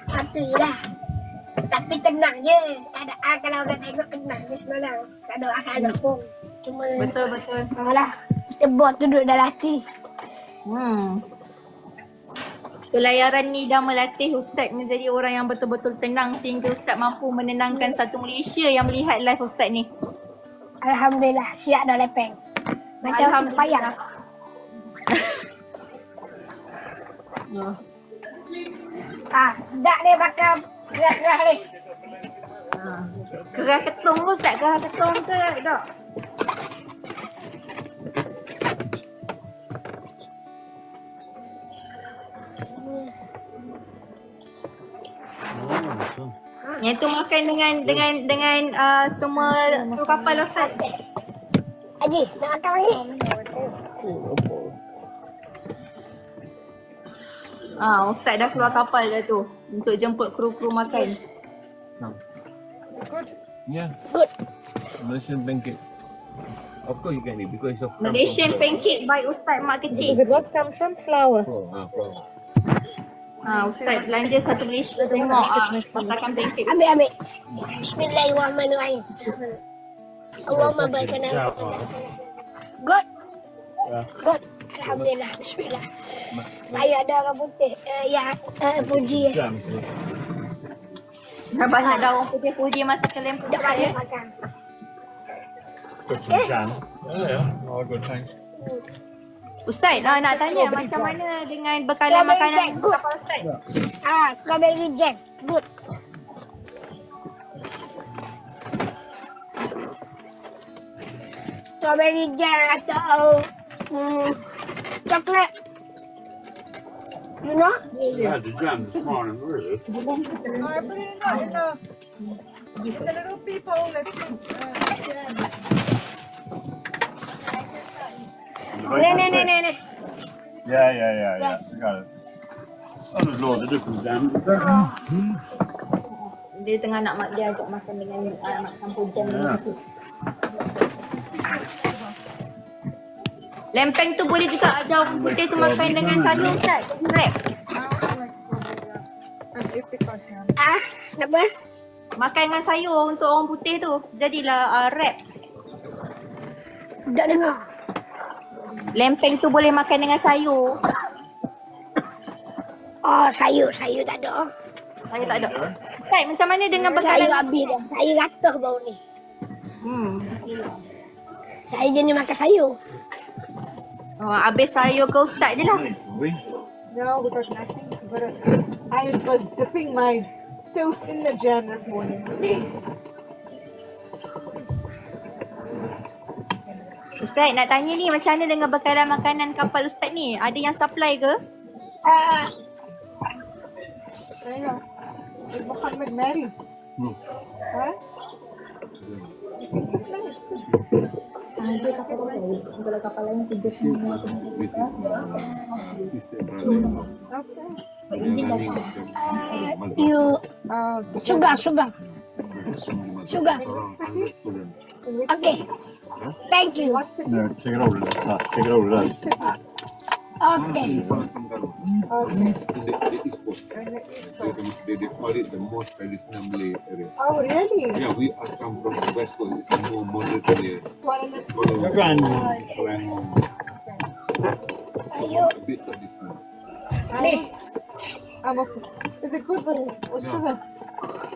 Alhamdulillah. Tapi tenang je. Keadaan kalau orang tengok tenang je semalam. Tak ada akal pun. Cuma Betul. alah, tebot duduk dalam hati. Pelayaran ni dah melatih Ustaz menjadi orang yang betul-betul tenang sehingga Ustaz mampu menenangkan satu Malaysia yang melihat live Ustaz ni. Alhamdulillah, siap dah lepeng. Macam payah. Sedap ni bakal gerah-gerah ni. Kerah ketung tu Ustaz, kerah ketung ke tak? Yang tu makan dengan semua kru kapal Ustaz. Haji, nak makan lagi? Ustaz dah keluar kapal dah tu untuk jemput kru-kru makan. Good? Yeah. Good. Malaysian pancake. Of course you can eat because it's a Malaysian pancake by Ustaz Mak Kecil. Is it what comes from flour? flour. Ustaz belanja satu Malaysia tengok masakan pancake. Ambil. Bismillahirrahmanirrahim. Allahumma baikana. Good. Good. Alhamdulillah. Bismillah. Ayah ada orang putih. Puji. Dah banyak dah orang putih puji masa kalian Dah banyak makan. Oh, good, thanks. Ustaz, nak tanya macam mana dengan bekalan makanan kapal Ustaz? Strawberry jam. Good. Strawberry jam atau coklat. You know? Yeah, the jam this morning, really. No, I put it in the little people that jam. Ni. Yeah. We got it. Oh, there's loads of different jams. Dia tengah nak dia ajak makan dengan mak campur jam ni. Lempeng tu boleh juga ajar putih tu makan dengan sayur Ustaz. Wrap. Kenapa? Makan dengan sayur untuk orang putih tu. Jadilah wrap. Tak dengar. Lempeng tu boleh makan dengan sayur. Sayur tak ada. Sayur tak ada. Ustaz, macam mana dengan bekalan? Sayur habis dah. Sayur ratuh bau ni. Saya jenis makan sayur. Habis sayur ke Ustaz je lah. No, because nothing. But I was dipping my toast in the jam this morning. Ustaz, nak tanya ni macam mana dengan bekalan makanan kapal Ustaz ni? Ada yang supply ke? Ayah, Muhammad Mary. Huh? Kalau kapal lain 3 semua. Okay. Enjin dah. Sugar. Okay. Thank you. What's it? Yeah, take it over there. Take it over there. Okay. They call it the most traditional Malay area. Oh, really? Yeah, we are come from the west coast. It's a more modern area. Ayo. A bit traditional. Ni. Is it good with sugar?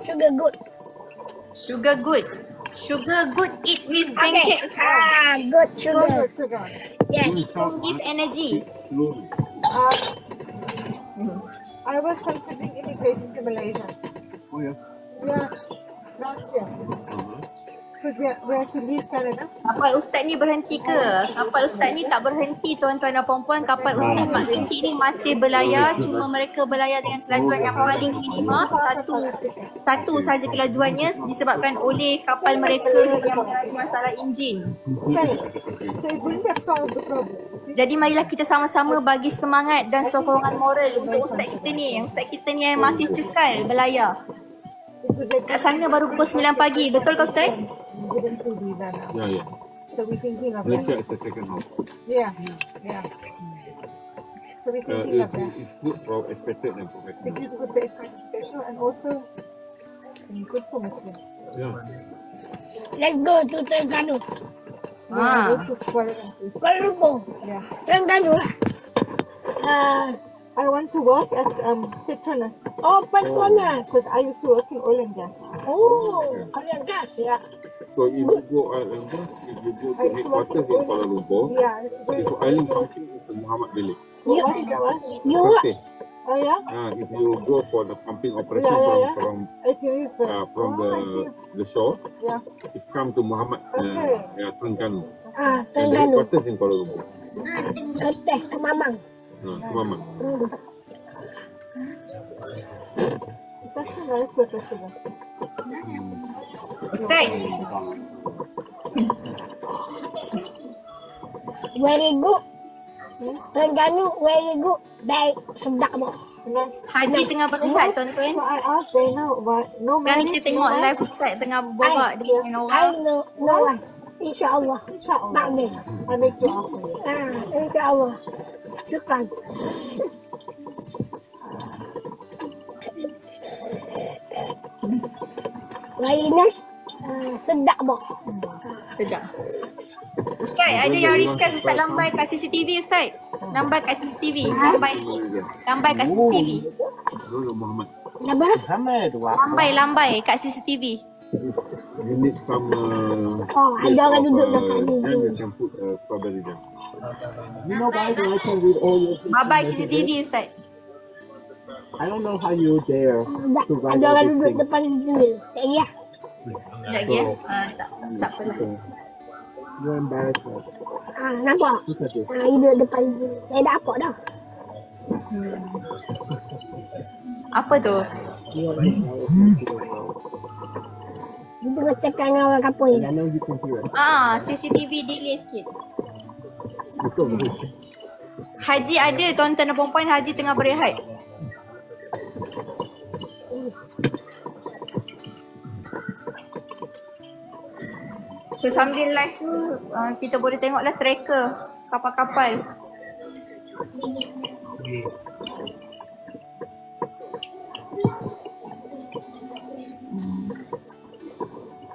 Sugar good. Sugar good. Sugar good eat with pancake. Good sugar. Good sugar. Yes. Give energy. I was considering immigrating to Malaysia. Oh, yeah. Yeah, last year. Because we have to leave Canada. Kapal Ustaz ni berhenti ke? Kapal Ustaz ni tak berhenti tuan-tuan dan puan-puan. Kapal Ustaz Mak Kecil ni masih berlayar. Cuma mereka berlayar dengan kelajuan yang paling minima. Satu saja kelajuannya disebabkan oleh kapal mereka yang ada masalah enjin. So it wouldn't have solved the problem. Jadi marilah kita sama-sama bagi semangat dan sokongan moral untuk Ustaz kita ni. Ustaz kita ni yang masih cekal berlayar. Kat sana baru pukul 9 pagi. Betul ke Ustaz? Didn't do that now. Yeah. So we're thinking of Malaysia is the second house. Yeah. So we're thinking of that. It's good for expected and It professional. is good for educational and also good for Muslims. Yeah. Let's go to Terengganu. Ah. Go to Kuala Lumpur. Kuala Lumpur. Yeah. Terengganu lah. I want to work at Petronas Petronas. because I used to work in oil and gas. Oh, oil and gas. Yeah. So if you go island, if you go to headquarters in Kuala Lumpur, Yeah. if island pumping is the Muhammad Bilik. What is that one? You what? Okay. Oh yeah. If you go for the pumping operation Yeah. from It's used for. from I see. the shore, Yeah. it's come to Muhammad Okay. Terengganu. Ah, And the Terengganu. headquarters in Kuala Lumpur. Keteh ke Mamang. Muhammad. It's actually nice with sugar. Ustaz, Very good. Terengganu very good. Baik, sedap boh. Nice. Haji tengah berehat tuan-tuan. So I asked Zainal why no Sekarang money. kita tengok live Ustaz tengah borak dengan I orang. know, no one. InsyaAllah. Inshallah. Takdir. I make dua for you. InsyaAllah. Syukran. Very nice. Sedap boh. Sedap. Ustaz, ada yang request Ustaz lambai kat CCTV Ustaz. Lambai kat CCTV. Lambai kat CCTV. No, Muhammad. Apa? Lambai kat CCTV. You need some. Oh, ada orang duduk dekat ni. And you can put strawberry jam. Bye bye CCTV Ustaz. I don't know how you dare to write Ada all orang these duduk things. depan sini. Tak ya. Sekejap lagi ya. Tak apalah. You're embarrassment. Nampak? Look at this. Duduk depan sini. Saya dah apa dah. Apa tu? You are embarrassment to the world. Dia tengah cakap dengan orang kampung ni. I know you can hear it. CCTV delay sikit. Betul. Haji ada tuan-tuan dan puan-puan, Haji tengah berehat. So sambil live tu kita boleh tengoklah tracker kapal-kapal.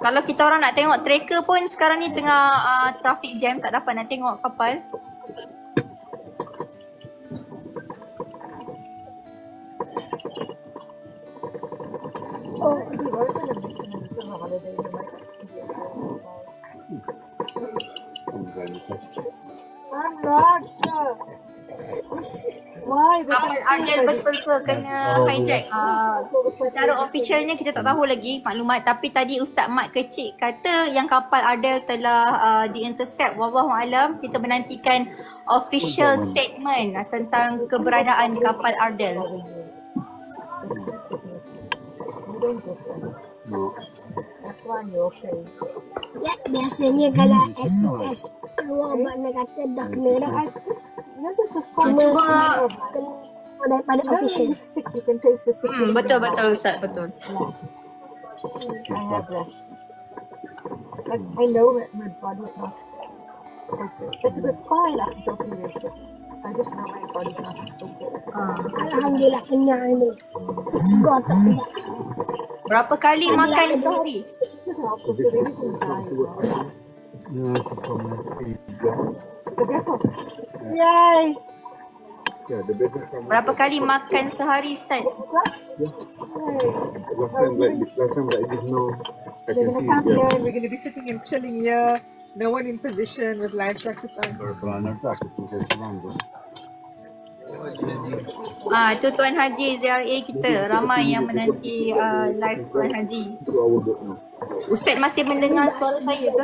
Kalau kita orang nak tengok tracker pun sekarang ni tengah traffic jam, tak dapat nak tengok kapal. I'm not. Why? Kapal Ardel betul ke kena hijack? Secara officialnya kita tak tahu lagi maklumat, tapi tadi Ustaz Mat Kecik kata yang kapal Ardel telah di-intercept. Wallahualam, kita menantikan official statement tentang keberadaan kapal Ardel. That's why you're okay. Ya, biasanya kalau SOS keluar makna kata dah kena dah. This is Cuma kena daripada official. sick. You can taste the sickness. Betul Ustaz, betul. I have that. Like, I know that my body's not okay. It was fine after 2 years. I just know my body's not okay. Alhamdulillah kenyang ni. Gotok tidak. Berapa kali makan sehari? The vessel. Yay! Yeah, the best is from Berapa kali makan sehari Ustaz? last time like this now. I We're can gonna see come it. here and we're gonna be sitting and chilling here. No one in position with life jackets on. Tu Tuan Haji ZRA kita, ramai yang menanti live Tuan Haji. 2 hour boat now. Ustaz masih mendengar suara saya ke?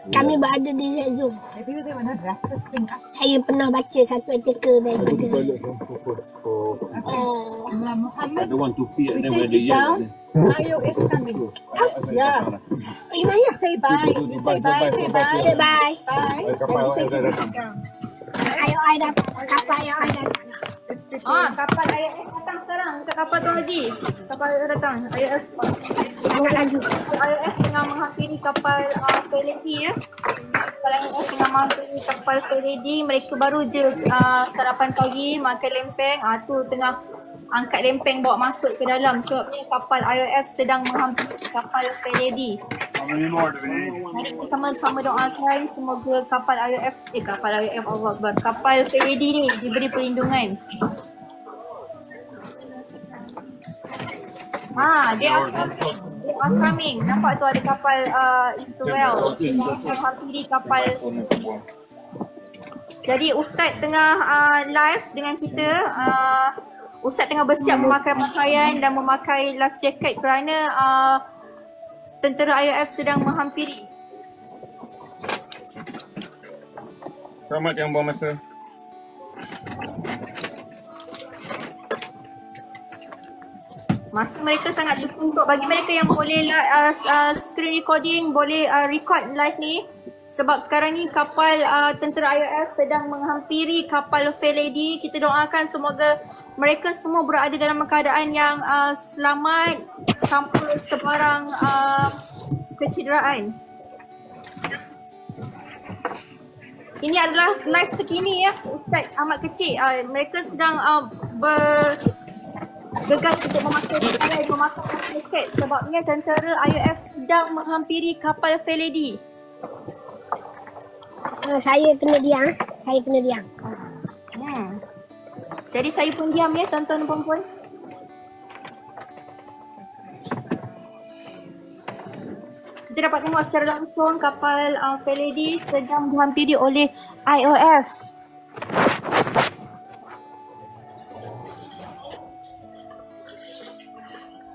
Kami berada di Zoom. Maybe they wanna wrap this thing up. Saya pernah baca satu artikel daripada I don't want to pee at them Take when they it down. yell. IOF coming. Yeah. gimana? Say bye. You say bye. Say bye. Say bye. Bye. Kapal And we ada take it datang. down. Ayo ai datang. Kapal ayo ai datang. It's pretty. Kapal ayah datang sekarang. Bukan kapal Tuan Haji. Kapal datang. Ayah Sangat laju. IOF tengah menghampiri kapal Fairlady ya. Kapal IOF tengah menghampiri kapal Fairlady. Mereka baru je sarapan pagi, makan lempeng. Tu tengah angkat lempeng bawa masuk ke dalam sebabnya kapal IOF sedang menghampiri kapal Fairlady. How many more do we need? Mari kita sama-sama doakan semoga kapal IOF Allah Akbar, kapal Fairlady ni diberi perlindungan. They are coming. Nampak tu ada kapal Israel menghampiri kapal. Jadi Ustaz tengah live dengan kita. Ustaz tengah bersiap memakai pakaian dan memakai life jacket kerana tentera IOF sedang menghampiri. Selamat yang buang masa. Masa mereka sangat dituntut. Bagi mereka yang boleh screen recording, boleh record live ni. Sebab sekarang ni kapal tentera IOF sedang menghampiri kapal Fairlady. Kita doakan semoga mereka semua berada dalam keadaan yang selamat tanpa sebarang kecederaan. Ini adalah live terkini ya Ustaz Ahmad Kecik. Mereka sedang bergegas untuk memakai jaket sebabnya tentera IOF sedang menghampiri kapal Fairlady. Saya kena diam. Jadi saya pun diam ya tuan-tuan dan puan-puan. Kita dapat tengok secara langsung kapal Fairlady sedang dihampiri oleh IOF.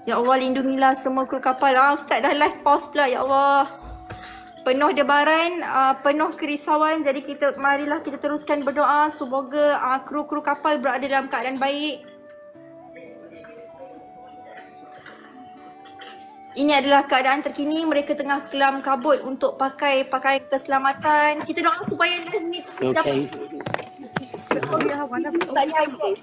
Ya Allah, lindungilah semua kru kapal. Ustaz dah live pause pula, ya Allah. Penuh debaran, penuh kerisauan. Jadi marilah kita teruskan berdoa semoga kru-kru kapal berada dalam keadaan baik. Ini adalah keadaan terkini. Mereka tengah kelam kabut untuk pakai pakaian keselamatan. Kita doa supaya live ni dapat. Tak dihijack.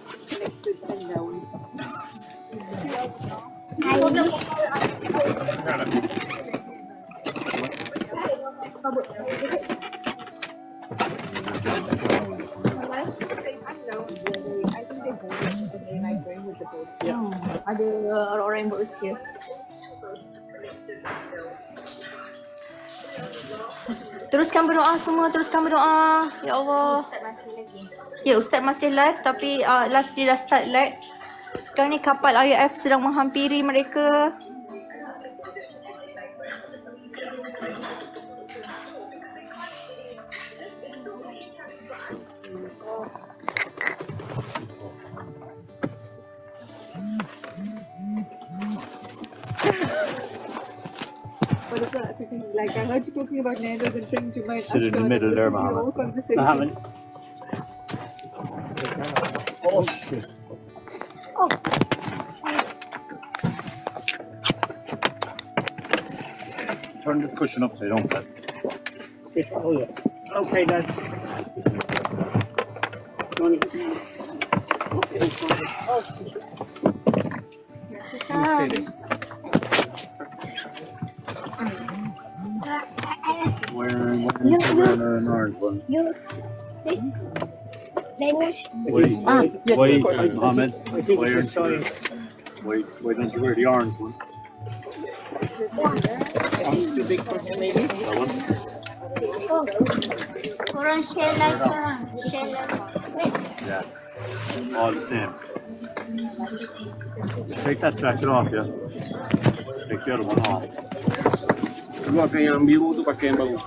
Ada orang-orang yang berusia. Teruskan berdoa semua, teruskan berdoa. Ya Allah. Ya, Ustaz masih live tapi live dia dah start lag. Sekarang ni kapal IOF sedang menghampiri mereka. Like I heard you talking about Nando's and things you might Sit in the middle there, Mohammed. Mohammed. Oh, shit. Turn the cushion up so you don't cut. Yes, oh yeah. Okay, Dad. Wearing an orange one. This. Linus. Wait, Mohammed. I think it's a size. Why don't you wear the orange one? It's too big for him, maybe. That one? Orang share live orang. Share live. Yeah. All the same. Take that jacket off, yeah. Take the other one off. Keluarkan yang biru tu pakai yang baru.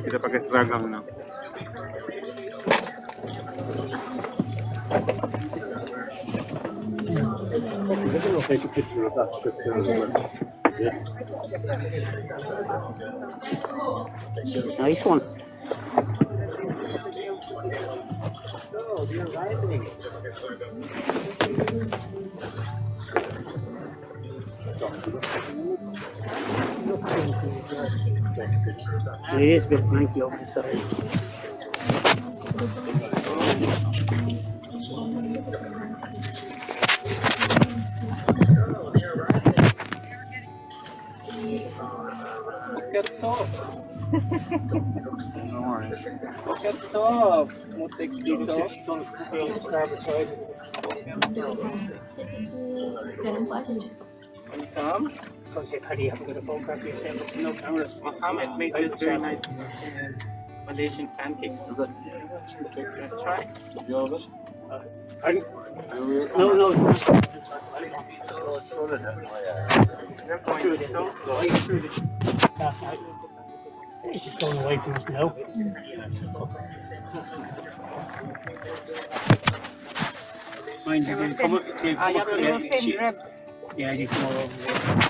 Kita pakai seragam now. Take a picture of that picture as well. Yeah. Nice one. It is a bit blanky off the side. top. No worries. Look at top. More taxi top. Starboard side. And come. Mohammed made this very nice Malaysian pancakes. Good. Let's try. No. You're going so slow. It's just going away from us now. Mind you, you come up, you have little thin ribs. yeah, you come over there.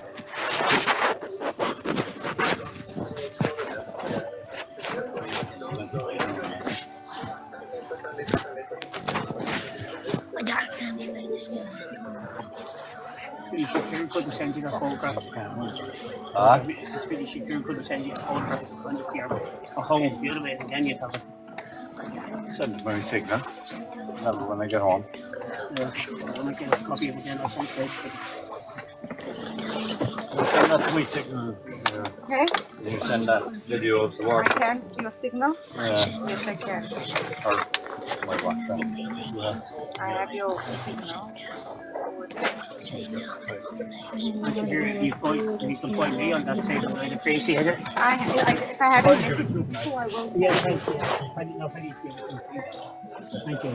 She couldn't send you the photograph. It's really she couldn't send you the photograph for home the other way, and then you have it. Send my signal. When I get home. Yeah, I'll get a copy of it then or something. Send that to my signal. Okay, You send that video of the I work. can. Your signal? Yeah. Yes, I can. Or my WhatsApp. I have your signal. You can point me on that side of the appreciate it. If I have your message before, I will. Yeah, thank you. I didn't know if I need to be able to. Thank you.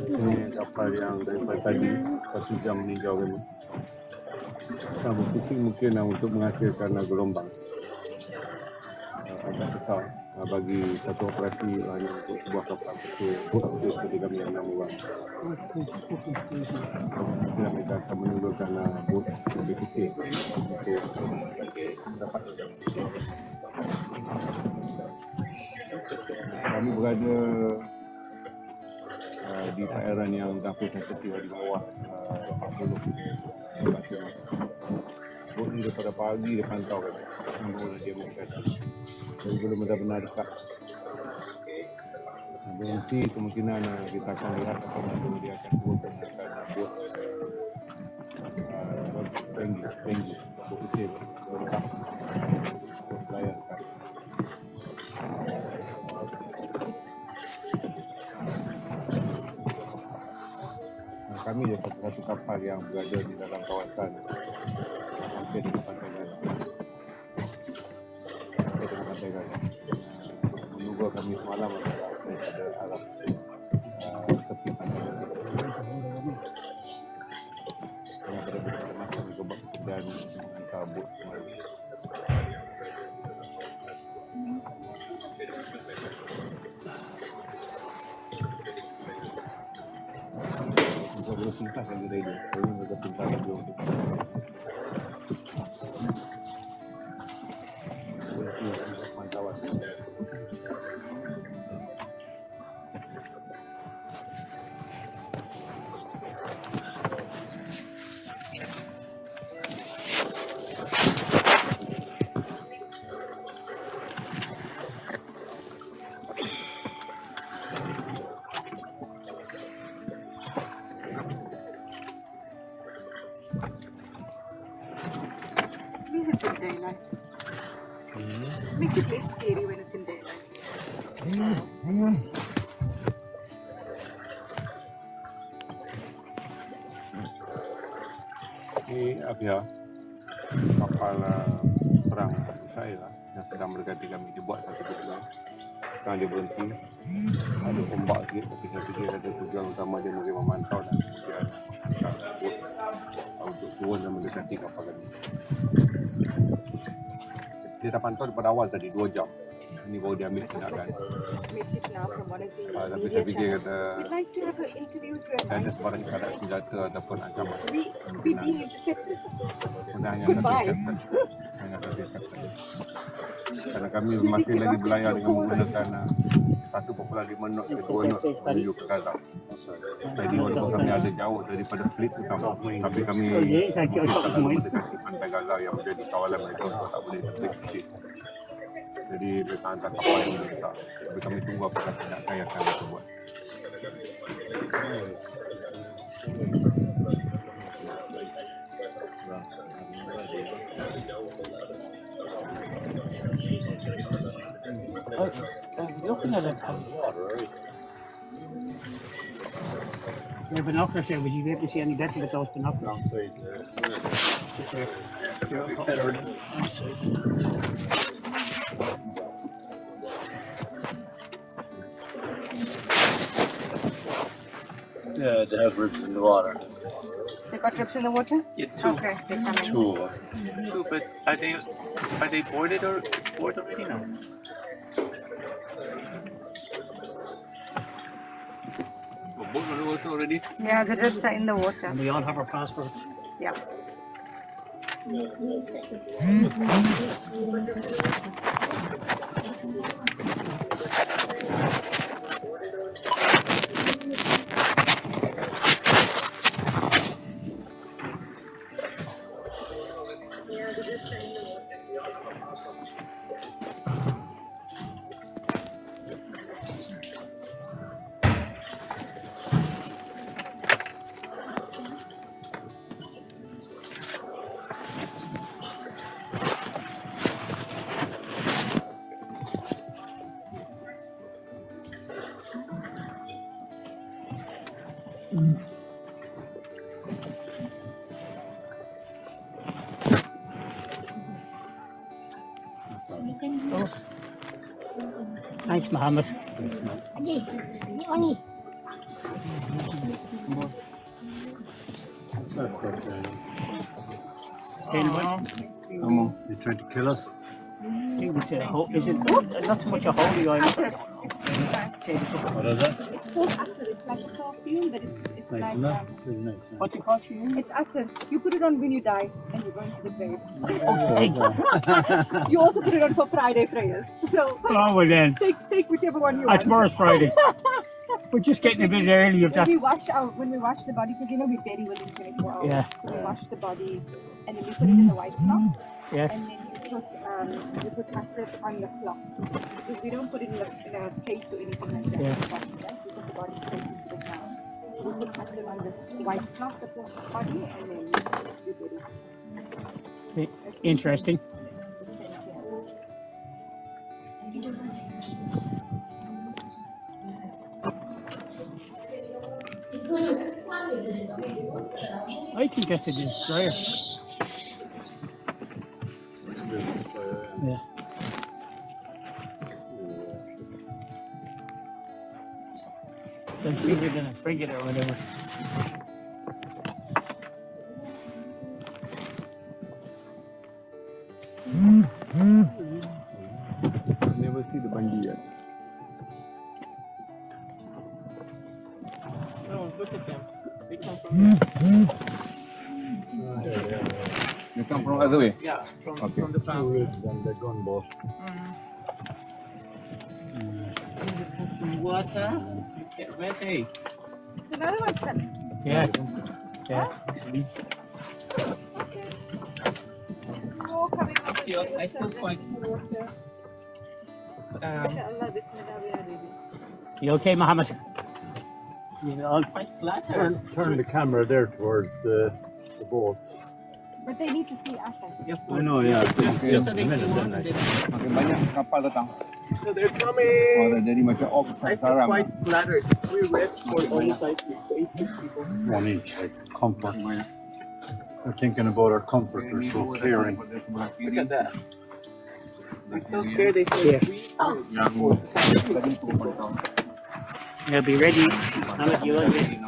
Ini kapal yang daripada tadi 1 jam meninggal ini. Sama kucing mungkin untuk menghasilkan gelombang agak besar bagi satu operasi hanya untuk sebuah kapal kecil seperti kami yang 6 orang. Mungkin mereka akan menurunkan bot lebih kecil untuk dapat. Kami berada di perairan yang hampir sensitif di bawah 40 bot ni daripada pagi dia pantau kan namun dia mendekat jadi belum benar-benar dekat berhenti kemungkinan kita akan lihat apabila dia akan turunkan bot tinggi bot kecil lengkap untuk layar dekat. Kami je satu kapal yang berada di dalam kawasan hampir di pantai Gaza. Menunggu kami semalam daripada arah tepi pantai Gaza. Yang benar-benar macam gebak dan hantar bot kembali. Boleh pintas lagi radio. Boleh juga pintas radio untuk pantauan. It's in daylight. Makes it less scary when it's in daylight. Ini Abia, kapal perang Israel yang sedang mendekati kami. Dia buat satu tujuan. Sekarang dia berhenti. Ada ombak sikit, tapi saya fikir ada tujuan utama dia mungkin memantau dan kemudian hantar bot untuk turun dan mendekati kapal kami. Dia dah pantau daripada awal tadi 2 jam. ni baru dia ambil tindakan. Message now from one of the Tapi media saya fikir channels. kata We'd like to have an interview with you. ada sebarang isyarat senjata ataupun ancaman. We being intercepted. Hanya satu Goodbye. captain. Hanya satu captain. Kerana kami masih lagi berlayar dengan menggunakan 1.5 knot ke 2 knot menuju ke Gaza. Jadi walaupun kami ada jauh daripada fleet utama, tapi kami dalam mendekati pantai Gaza yang menjadi kawalan mereka untuk tak boleh terbit kecil. Jadi mereka hantar kapal yang besar. Tapi kami tunggu apakah tindakan yang akan mereka buat. Yeah, binoculars there, would you be able to see any better with those binoculars? Yeah, they have ribs in the water. They got trips in the water? Yeah, two. Okay, they're coming. Two, but are they boarded or boarded already now? Boat on the water already? Yeah, the ribs are in the water. And we all have our passports. Yeah. Thanks, Mohammed. Ni ni. You tried to kill us? I think it's is it not so much a holy oil? What is that? It's called Atar. It's like a perfume, but it's Nice like enough. Really nice. What's it called? Shireen? it's Atar. You put it on when you die and you're going to the grave. Yeah. You also put it on for Friday prayers. So Oh, well then. take whichever one you want. Tomorrow's Friday. We're just getting a bit early of that. When we wash the body, because you know we bury within 24 hours. Yeah. So we wash the body and then we put it in the white cloth. Yes. And then you put Atar on the cloth. Because we don't put it in a case or anything like that. Yeah. We put the body straight into the ground. We put Atar on the white cloth of the body and then we bury it. Interesting. I think that's a destroyer. Yeah. Don't think they're gonna frigate or whatever. Never see the bungee yet. Oh, look at them. They come from They come from other way? yeah, from the Two town. ribs and the gunboat. Some water. Let's get ready. So another one's coming. Yeah. Yeah. More coming up. Yeah, I feel quite. Inshallah, bismillah, we are ready. You okay, Mohammed? You all Quite flat. Turn the camera there towards the boat. But they need to see us. I know, yeah. Just Just a a minute, then I Makin banyak kapal datang. So they're coming. Oh, dah jadi macam I offside feel saram. quite flattered. We're rich for all types of faces, people. 1 inch, like comfort. We're thinking about our comfort. We're so caring. Look at that. They're so scared they should They'll be ready. Mohammed, you are ready.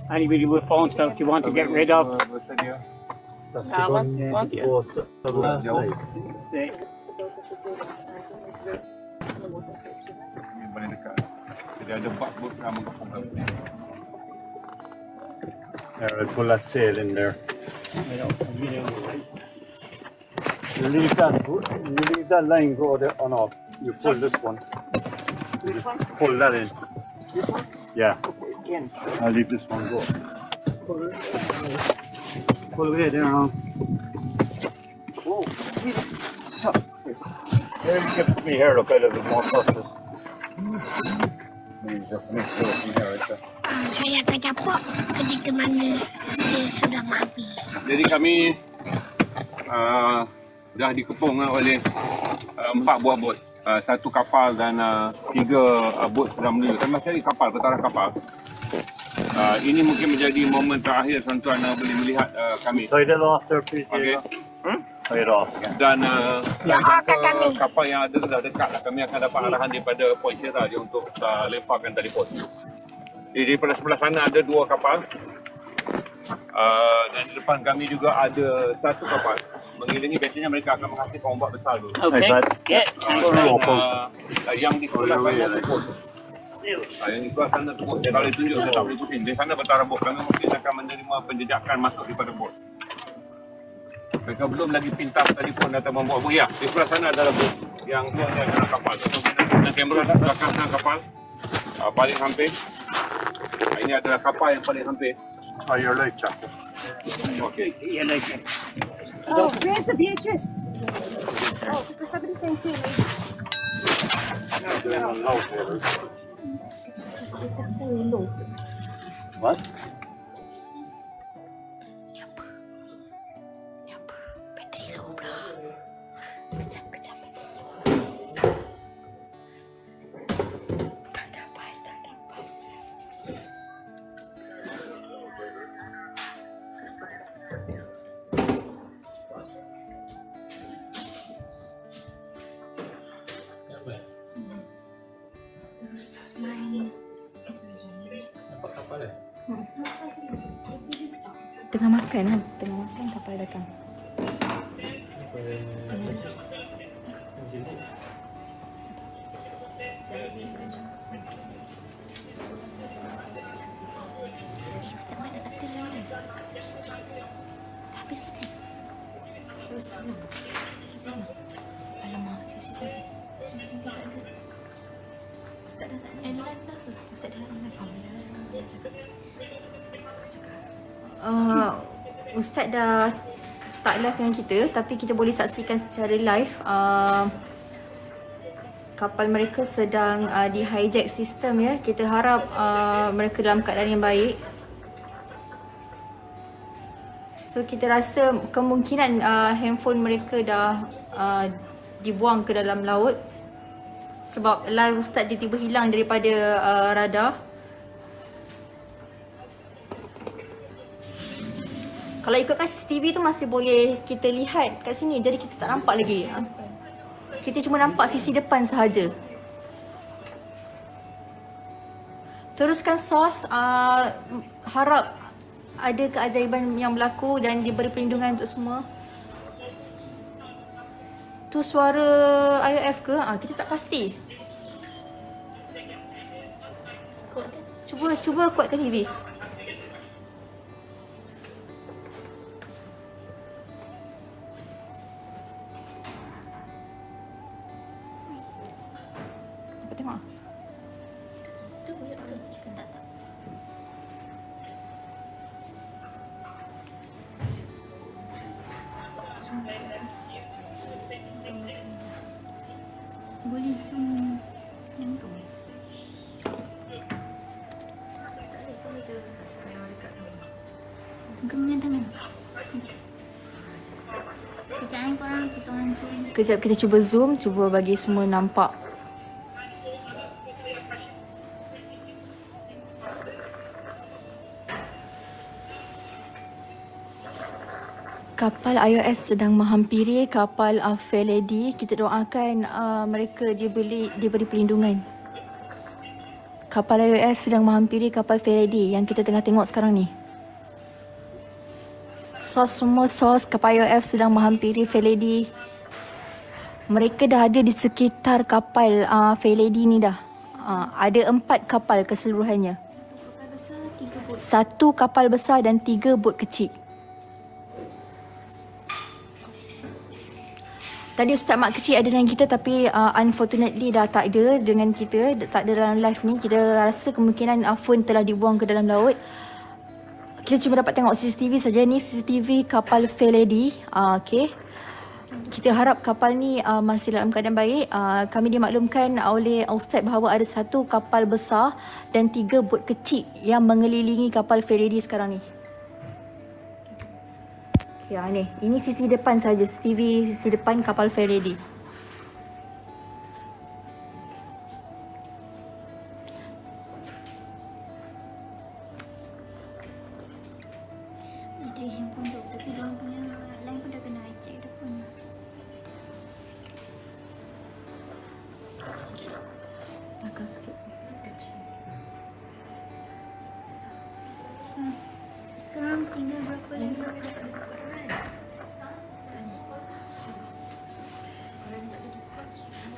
Anybody with phone stuff you want to get rid of? Once jauh. Say, Ini paling dekat. Jadi ada bak bot sama kapal laut. There, I pull that sail in there. You leave that line go there or not. You pull this one. You just pull that in. Yeah. again. I'll leave this one go. Pull away there now. Whoa. Here you give me here, look, a little bit more process. Just make sure from here, right there. Saya akan dapat ketika mana dia sudah mati. Jadi kami dah dikepung oleh 4 buah bot. Satu kapal dan 3 bot sedang menuju. Kami masih cari kapal, petara kapal. Ini mungkin menjadi momen terakhir tuan-tuan boleh melihat kami. Tie it off there, please. Okay. Tie it off again. Dan Doakan kami. kapal yang ada dah dekat lah. Kami akan dapat arahan daripada Point Sierra dia untuk lemparkan telefon. Jadi daripada sebelah sana ada 2 kapal. Dan di depan kami juga ada 1 kapal. Mengiringi biasanya mereka akan menghasilkan ombak besar dulu. Okay. Yeah. Yang di sebelah sana tersebut. Yang di sebelah sana tersebut. Saya kalau ditunjuk saya tak boleh pusing. Di sana betara bot. Kami mungkin akan menerima penjejakan masuk daripada bot. Mereka belum lagi pintas telefon atau membuat bot. Ya, di sebelah sana adalah bot. Yang tu adalah kapal. Dan kamera di belakang sana kapal. Paling hampir. Ini adalah kapal yang paling hampir. Oh, your light jacket. Okey. Yeah, like that. Oh, where's the VHS? Oh, because somebody saying too. What? Bateri low pula. Kejap. Tak dapat. Tengah makan kapal datang. Ustaz mana tak ada lagi. Dah habis lagi. Terus sini. Alamak, sisi tak ada. Ustaz dah tak ada dah ke? Ustaz dah online. Ustaz dah tak live dengan kita, tapi kita boleh saksikan secara live kapal mereka sedang di hijack sistem ya. Kita harap mereka dalam keadaan yang baik. So kita rasa kemungkinan handphone mereka dah dibuang ke dalam laut sebab live Ustaz tiba-tiba hilang daripada radar. Kalau ikutkan CCTV tu masih boleh kita lihat kat sini, jadi kita tak nampak lagi. Kita cuma nampak sisi depan sahaja. Teruskan sos, harap ada keajaiban yang berlaku dan diberi perlindungan untuk semua. Tu suara IOF ke? Kita tak pasti. Cuba kuatkan TV. Tengok. Boleh zoom yang tu. Zoom dengan tangan. Sini. Kejap korang, kita orang zoom. Kejap kita cuba zoom, cuba bagi semua nampak. Kapal iOS sedang menghampiri kapal Fair Lady. Kita doakan mereka diberi perlindungan. Kapal iOS sedang menghampiri kapal Fair Lady yang kita tengah tengok sekarang ni. Semua sos kapal IOF sedang menghampiri Fair Lady. Mereka dah ada di sekitar kapal Fair Lady ni dah. Ada 4 kapal keseluruhannya. Kapal besar, 3 bot. 1 kapal besar dan 3 bot kecil. Tadi Ustaz Mak Kecil ada dengan kita tapi unfortunately dah tak ada dengan kita, tak ada dalam live ni. Kita rasa kemungkinan phone telah dibuang ke dalam laut. Kita cuma dapat tengok CCTV saja. Ni CCTV kapal Fair Lady. Okay. Kita harap kapal ni masih dalam keadaan baik. Kami dimaklumkan oleh Ustaz bahawa ada 1 kapal besar dan 3 bot kecil yang mengelilingi kapal Fair Lady sekarang ni. Ya, ni. Ini sisi depan saja, CCTV sisi depan kapal Fair Lady. Ada handphone tu, tapi diorang punya line pun dah kena hijack dah pun. Belakang sikit. So, sekarang tinggal berapa lagi?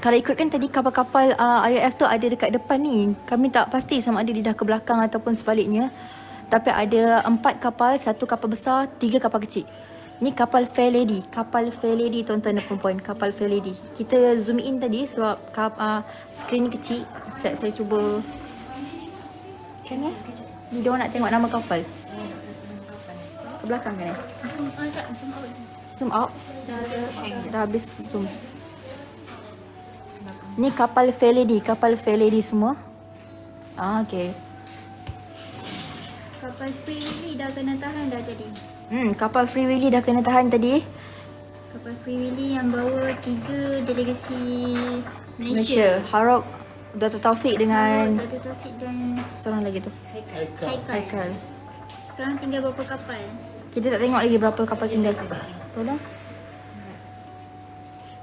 Kalau ikutkan tadi kapal-kapal IOF tu ada dekat depan ni. Kami tak pasti sama ada dia dah ke belakang ataupun sebaliknya. Tapi ada 4 kapal, 1 kapal besar, 3 kapal kecil. Ni kapal Fair Lady. Kapal Fair Lady tuan-tuan dan perempuan. Kapal Fair Lady. Kita zoom in tadi sebab skrin ni kecil. Saya cuba. Macam ni? Ni dia orang nak tengok nama kapal. Ke belakang kan? Zoom tak? Zoom out je. Zoom out. Dah habis zoom. Ni kapal Fair Lady. Kapal Fair Lady semua. Okay. Kapal Free Willy dah kena tahan dah tadi. Kapal Free Willy dah kena tahan tadi. Kapal Free Willy yang bawa 3 delegasi Malaysia. Harok, Dr. Taufik dengan Dr. Taufik dan seorang lagi tu. Haikal. Sekarang tinggal berapa kapal? Kita tak tengok lagi berapa kapal tinggal. Tolong.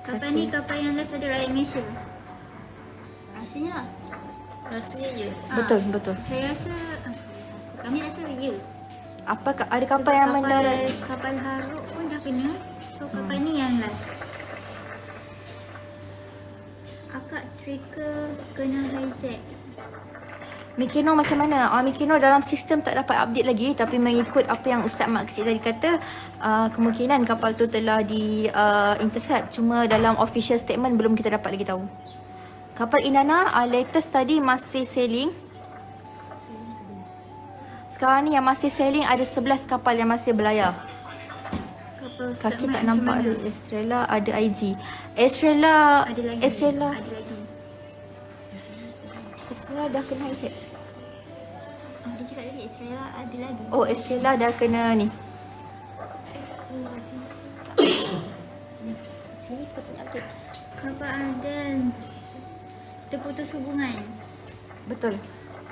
Kapal ni kapal yang last ada rakyat Malaysia. Rasanya lah. Rasanya je. Betul, betul. Saya rasa kami rasa ya. Apakah ada kapal yang mendarat? Kapal Haruk pun dah kena. So kapal ni yang last. Akak tracker kena hijack. Mikino macam mana? Mikino dalam sistem tak dapat update lagi, tapi mengikut apa yang Ustaz Mak Kecil tadi kata, kemungkinan kapal tu telah di intercept. Cuma dalam official statement belum kita dapat lagi tahu. Kapal Inanna latest tadi masih sailing. Sekarang ni yang masih sailing ada 11 kapal yang masih berlayar. Kapal Kaki Ustaz tak Mat nampak macam ada mana? Estrella, ada IG. Estrella Ada lagi. Estrella Ada lagi. Estrella dah kena hijack. Dia cakap tadi Estrella ada lagi. Oh, Estrella dah kena ni. Sini sepatutnya update. Kapal Aden terputus hubungan. Betul.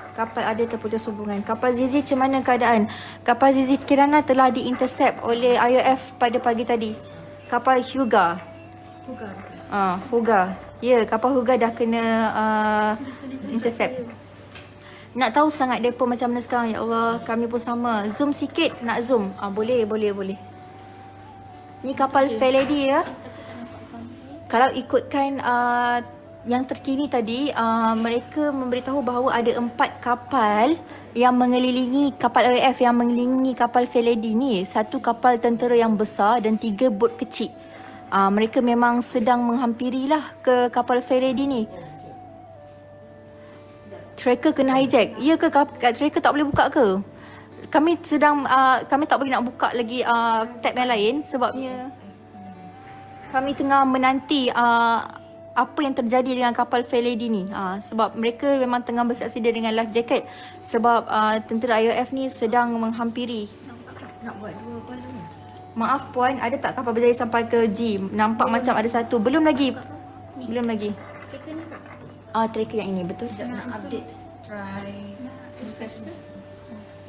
Kapal ada terputus hubungan. Kapal Zizi macam mana keadaan? Kapal Zizi Kirana telah diintercept oleh IOF pada pagi tadi. Kapal Hyuga. Hyuga. Ya, kapal Hyuga dah kena intercept. Nak tahu sangat depa macam mana sekarang, ya Allah. Kami pun sama. Zoom sikit, nak zoom. Boleh. Ni kapal Fair Lady ya. Kalau ikutkan yang terkini tadi, mereka memberitahu bahawa ada 4 kapal yang mengelilingi kapal IOF yang mengelilingi kapal Fair Lady ni. 1 kapal tentera yang besar dan 3 bot kecil. Mereka memang sedang menghampirilah ke kapal Fair Lady ni. Tracker kena hijack. Ya ke tracker tak boleh buka ke? Kami tak boleh nak buka lagi tab yang lain sebabnya kami tengah menanti apa yang terjadi dengan kapal Fair Lady ni. Sebab mereka memang tengah bersiap sedia dengan life jacket sebab tentera IOF ni sedang menghampiri. Nak buat 2 balon. Maaf puan, ada tak kapal berjaya sampai ke G? Nampak macam ada 1. Belum lagi. Tracker ni tak? Tracker yang ini, betul. Sekejap nak update. Try. Refresh tu.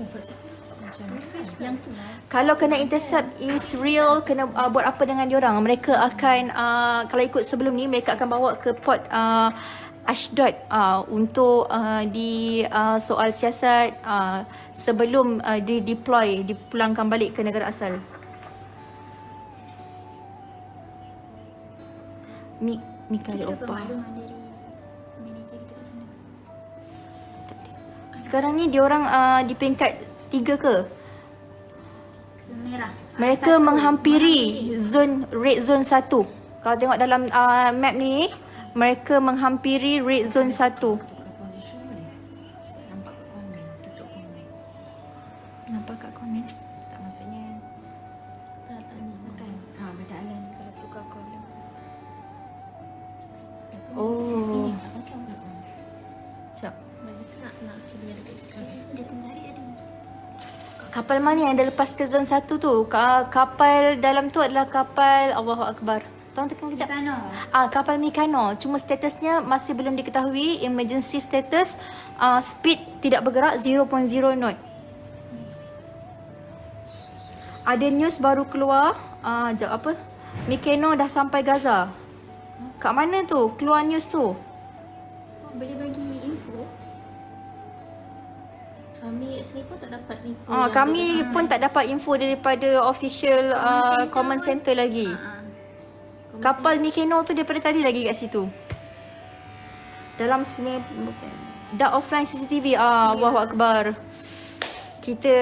Kat situ. Macam refresh yang tu. Kalau kena intercept is real, kena buat apa dengan diorang? Mereka akan, kalau ikut sebelum ni, mereka akan bawa ke port Ashdod untuk di soal siasat sebelum dipulangkan balik ke negara asal. Mika ada Kita opah. bermaklum dari manager kita kat sana. Sekarang ni diorang di peringkat 3 ke? Merah. Mereka menghampiri red zone 1. Kalau tengok dalam map ni, mereka menghampiri red zone 1. Tukar position boleh? Sebab nampak kat komen. Tutup komen. Nampak kat komen? Tak maksudnya tak ni bukan. Berdalan kalau tukar kolom. Oh. Macam Sekejap. nak dia dekat situ. Dia tengah ada. Kapal mana yang dah lepas ke zon 1 tu? Kapal dalam tu adalah kapal Allahu Akbar. Tolong tekan kejap. Mikano. Kapal Mikano. Cuma statusnya masih belum diketahui. Emergency status. Speed tidak bergerak 0.0 knot. Ada news baru keluar. Sekejap apa? Mikano dah sampai Gaza. Kat mana tu? Keluar news tu. Boleh bagi info? Kami sini pun tak dapat info. Kami pun tak dapat info daripada official command center lagi. Kapal Mikeno tu daripada tadi lagi kat situ. Dalam dah offline CCTV. Allahu Akbar. Kita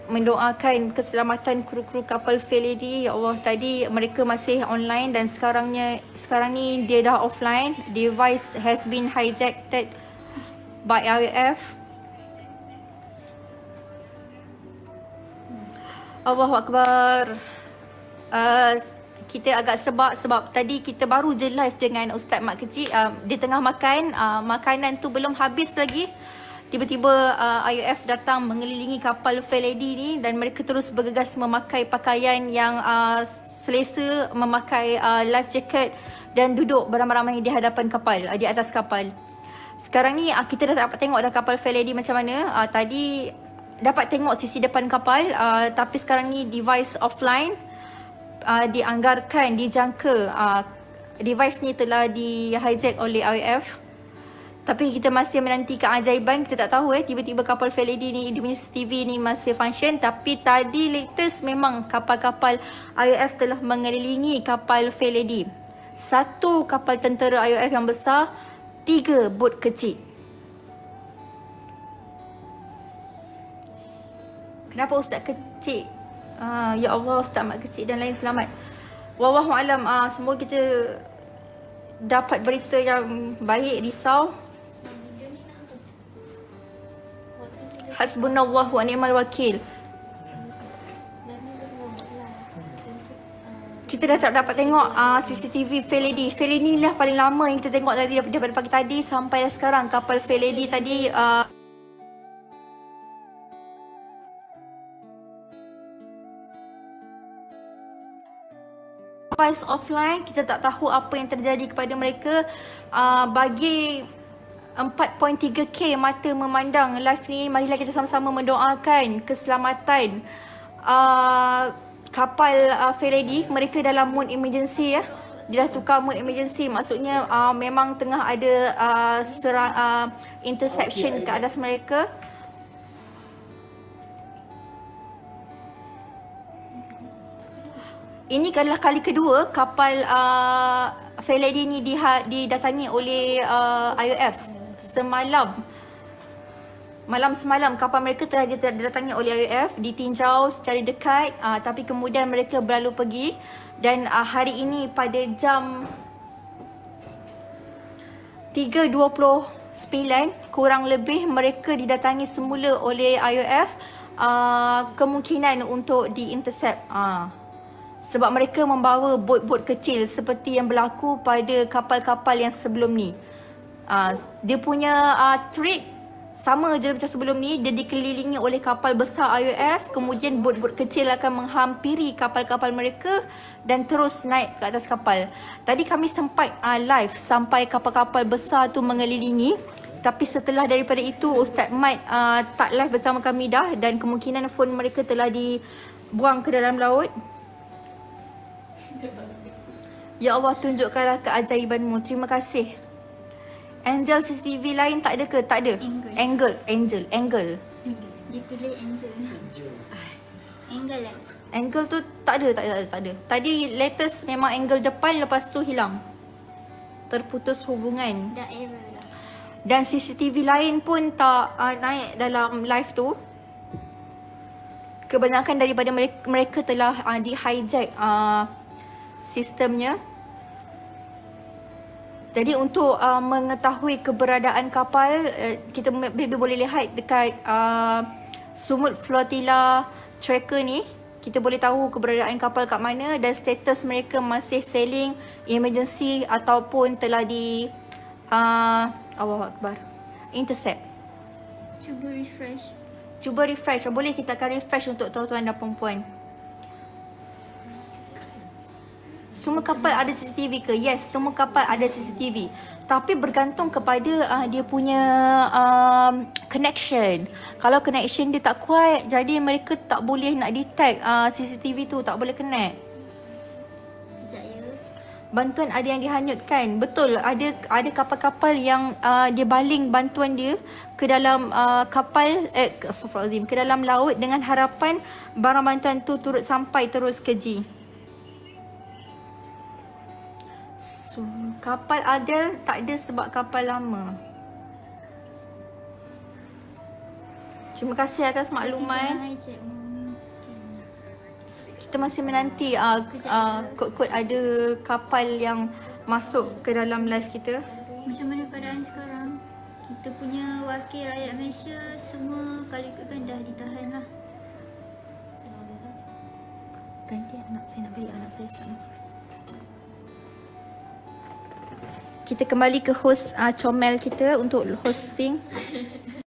mendoakan keselamatan kru-kru kapal Fair Lady. Ya Allah, tadi mereka masih online dan sekarang ni dia dah offline. Device has been hijacked by IAF. Allahu Akbar. Kita agak sebab tadi kita baru je live dengan Ustaz Mak Kecil. Dia tengah makan, makanan tu belum habis lagi. Tiba-tiba IAF datang mengelilingi kapal Fair Lady ni dan mereka terus bergegas memakai pakaian yang selesa, memakai life jacket dan duduk beramai-ramai di hadapan kapal, di atas kapal. Sekarang ni kita dah dapat tengok dah kapal Fair Lady macam mana. Tadi dapat tengok sisi depan kapal, tapi sekarang ni device offline. Dianggarkan, dijangka device ni telah di hijack oleh IAF. Tapi kita masih menanti keajaiban. Kita tak tahu tiba-tiba kapal Fair Lady ni, dia punya CCTV ni masih function. Tapi tadi latest memang kapal-kapal IAF telah mengelilingi kapal Fair Lady. 1 kapal tentera IAF yang besar, 3 bot kecil. Kenapa Ustaz Kecil? Ya Allah, Ustaz Mak Kecil dan lain selamat. Wallahualam, semoga kita dapat berita yang baik. Risau. Hasbunallahu wa ni'mal wakil. Kita dah tak dapat tengok CCTV Fair Lady. Fair Lady ni lah paling lama yang kita tengok tadi, daripada pagi tadi sampai sekarang. Kapal Fair Lady tadi offline. Kita tak tahu apa yang terjadi kepada mereka. Bagi 4.3k mata memandang live ni, marilah kita sama-sama mendoakan keselamatan kapal Fair Lady. Mereka dalam mode emergency ya. Dia dah tukar mode emergency. Maksudnya memang tengah ada interception ke atas mereka. Ini adalah kali kedua kapal Fair Lady ni didatangi oleh IAF. Malam semalam kapal mereka telah didatangi oleh IAF, ditinjau secara dekat, tapi kemudian mereka berlalu pergi. Dan hari ini pada jam 3.29 kurang lebih mereka didatangi semula oleh IAF, kemungkinan untuk di-intercept. Sebab mereka membawa bot-bot kecil seperti yang berlaku pada kapal-kapal yang sebelum ni. Dia punya trik sama je macam sebelum ni. Dia dikelilingi oleh kapal besar IAF, kemudian bot-bot kecil akan menghampiri kapal-kapal mereka dan terus naik ke atas kapal. Tadi kami sempat live sampai kapal-kapal besar tu mengelilingi. Tapi setelah daripada itu Ustaz Mat tak live bersama kami dah, dan kemungkinan phone mereka telah dibuang ke dalam laut. Ya Allah, tunjukkanlah keajaiban-Mu. Terima kasih. Angel CCTV lain tak ada ke? Tak ada. Angel. Dia tulis Angel. Angle lah. Angle tu tak ada. Tadi latest memang angle depan, lepas tu hilang. terputus hubungan. Dah error dah. Dan CCTV lain pun tak naik dalam live tu. Kebanyakan daripada mereka telah di-hijack sistemnya. Jadi untuk mengetahui keberadaan kapal, kita boleh lihat dekat sumut flotilla tracker ni. Kita boleh tahu keberadaan kapal kat mana dan status mereka masih sailing, emergency ataupun telah di Allahu Akbar, intercept. Cuba refresh. Boleh kita akan refresh untuk tuan-tuan dan perempuan. Semua kapal ada CCTV ke? Yes, semua kapal ada CCTV. Tapi bergantung kepada dia punya connection. Kalau connection dia tak kuat, jadi mereka tak boleh nak detect CCTV tu, tak boleh connect. Sekejap ya. Bantuan ada yang dihanyutkan. Betul, ada kapal-kapal yang dia baling bantuan dia ke dalam kapal Astagfirullahalazim, ke dalam laut dengan harapan barang bantuan tu turut sampai terus ke G. So, kapal ada, tak ada sebab kapal lama. Terima kasih atas makluman. Kita masih menanti kod-kod ada kapal yang masuk ke dalam live kita. Macam mana keadaan sekarang? Kita punya wakil rakyat Malaysia semua kali ikutkan dah ditahan lah. Ganti anak saya, nak beri anak saya sak nafas. Kita kembali ke host comel kita untuk hosting.